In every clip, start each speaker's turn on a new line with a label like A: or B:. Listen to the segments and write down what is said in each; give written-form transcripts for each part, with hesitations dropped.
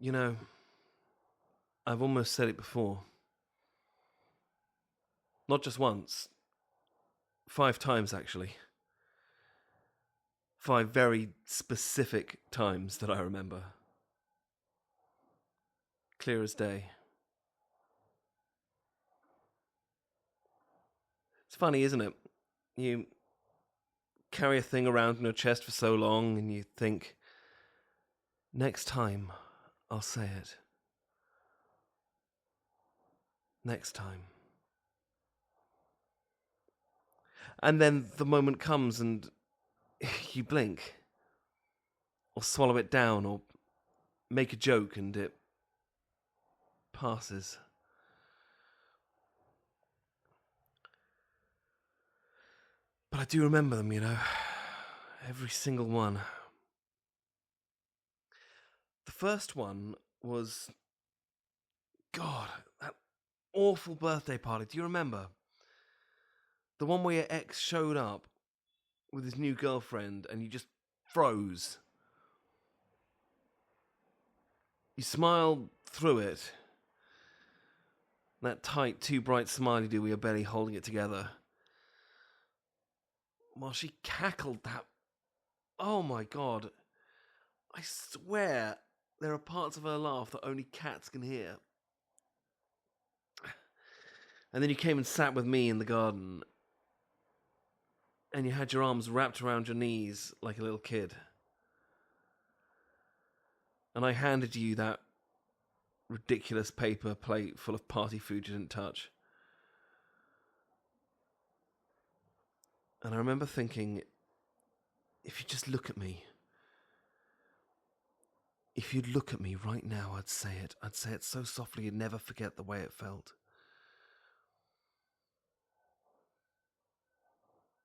A: You know, I've almost said it before. Not just once. 5 times, actually. 5 very specific times that I remember. Clear as day. It's funny, isn't it? You carry a thing around in your chest for so long and you think, next time I'll say it. Next time. And then the moment comes and you blink. Or swallow it down or make a joke and it passes. But I do remember them, every single one. The first one was, God, that awful birthday party. Do you remember? The one where your ex showed up with his new girlfriend and you just froze. You smiled through it. That tight, too bright smile you do with your belly holding it together. While she cackled that. Oh my God. I swear there are parts of her laugh that only cats can hear. And then you came and sat with me in the garden. And you had your arms wrapped around your knees like a little kid. And I handed you that ridiculous paper plate full of party food you didn't touch. And I remember thinking, if you just look at me, if you'd look at me right now, I'd say it. I'd say it so softly you'd never forget the way it felt.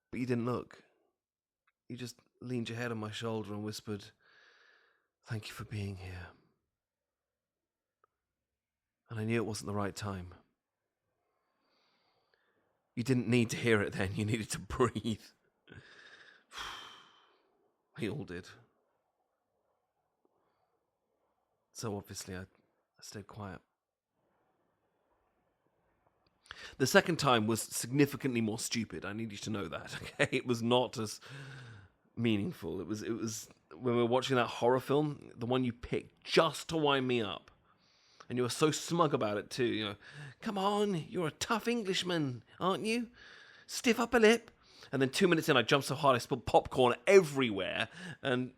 A: But you didn't look. You just leaned your head on my shoulder and whispered, "Thank you for being here." And I knew it wasn't the right time. You didn't need to hear it then. You needed to breathe. We all did. So obviously I stayed quiet. The second time was significantly more stupid. I need you to know that, okay? It was not as meaningful. It was when we were watching that horror film, the one you picked just to wind me up. And you were so smug about it too, Come on, you're a tough Englishman, aren't you? Stiff upper lip. And then 2 minutes in, I jumped so hard I spilled popcorn everywhere. And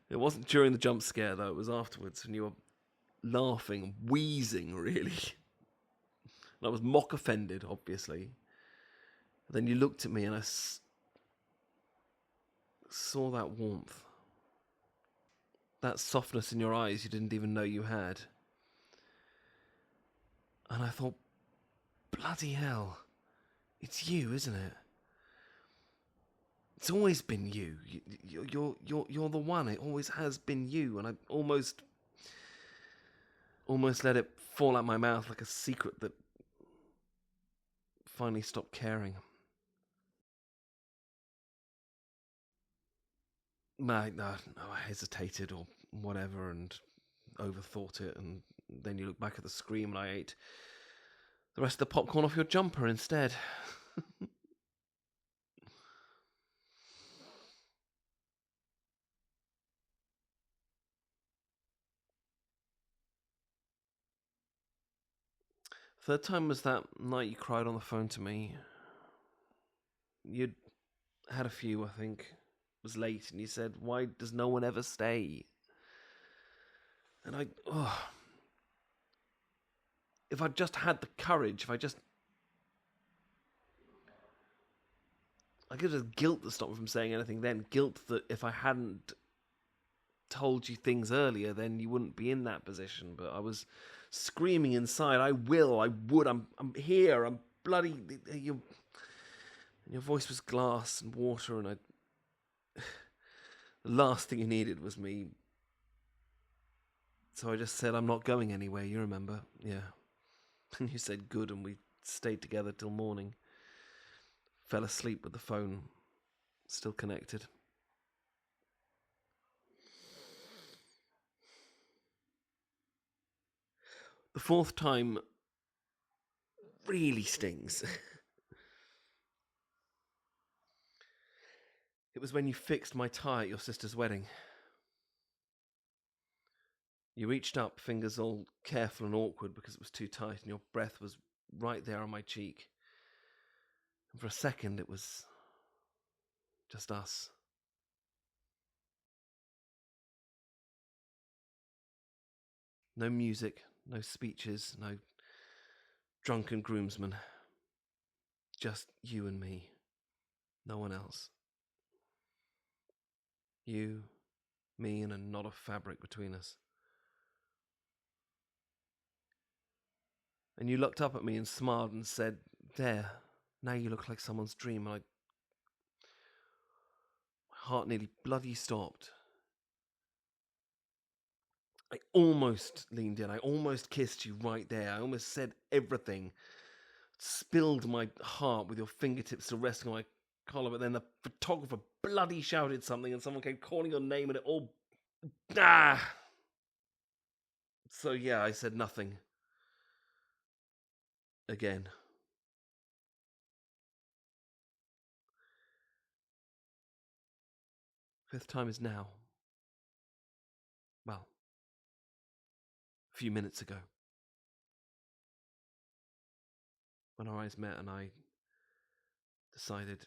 A: it wasn't during the jump scare, though. It was afterwards, and you were laughing, wheezing, really. And I was mock offended, obviously. And then you looked at me, and I saw that warmth. That softness in your eyes you didn't even know you had. And I thought, bloody hell, it's you, isn't it? It's always been you. You're the one. It always has been you. And I almost let it fall out my mouth like a secret that finally stopped caring. I hesitated or whatever and overthought it, and then you look back at the screen and I ate the rest of the popcorn off your jumper instead. Third time was that night you cried on the phone to me. You'd had a few, I think. It was late, and you said, "Why does no one ever stay?" And if I just had the courage, I guess there's guilt that stopped me from saying anything then. Guilt that if I hadn't told you things earlier, then you wouldn't be in that position. But I was screaming inside, I would, I'm here, I'm bloody... Your voice was glass and water, and the last thing you needed was me. So I just said, "I'm not going anywhere," you remember? Yeah. And you said good, and we stayed together till morning. Fell asleep with the phone still connected. The fourth time really stings. It was when you fixed my tie at your sister's wedding. You reached up, fingers all careful and awkward because it was too tight, and your breath was right there on my cheek. And for a second, it was just us. No music, no speeches, no drunken groomsmen. Just you and me. No one else. You, me, and a knot of fabric between us. And you looked up at me and smiled and said, "There, now you look like someone's dream." And my heart nearly bloody stopped. I almost leaned in. I almost kissed you right there. I almost said everything. Spilled my heart with your fingertips still resting on my collar. But then the photographer bloody shouted something and someone came calling your name and it all... Ah! So yeah, I said nothing. Again. Fifth time is now. Well, a few minutes ago. When our eyes met and I decided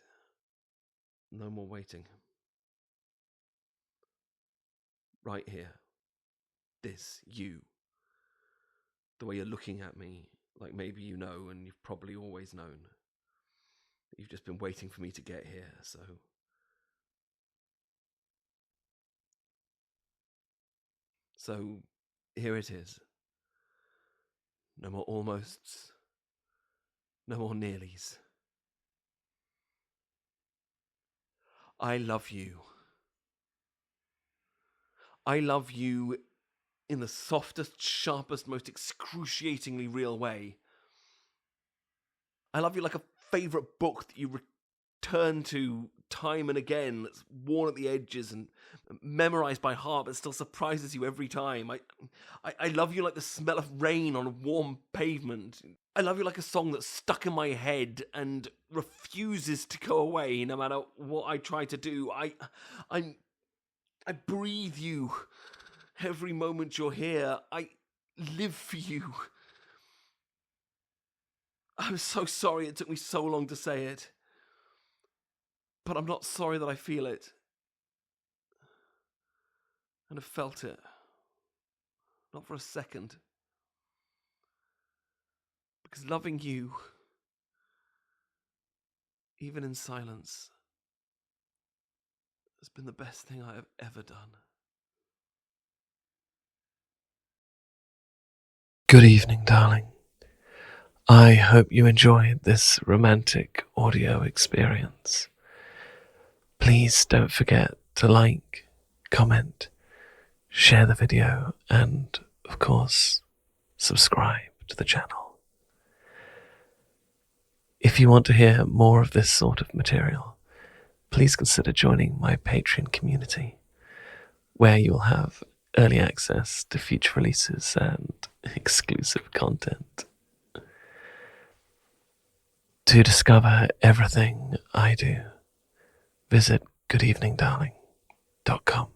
A: no more waiting. Right here. This, you. The way you're looking at me, like maybe you know and you've probably always known. You've just been waiting for me to get here, so... So, here it is. No more almosts. No more nearlies. I love you. I love you in the softest, sharpest, most excruciatingly real way. I love you like a favourite book that you return to time and again, that's worn at the edges and memorised by heart, but still surprises you every time. I love you like the smell of rain on a warm pavement. I love you like a song that's stuck in my head and refuses to go away no matter what I try to do. I breathe you every moment you're here. I live for you. I'm so sorry it took me so long to say it. But I'm not sorry that I feel it. And have felt it. Not for a second. Because loving you, even in silence, has been the best thing I have ever done. Good evening, darling. I hope you enjoyed this romantic audio experience. Please don't forget to like, comment, share the video, and, of course, subscribe to the channel. If you want to hear more of this sort of material, please consider joining my Patreon community, where you'll have early access to future releases and exclusive content. To discover everything I do, visit goodeveningdarling.com.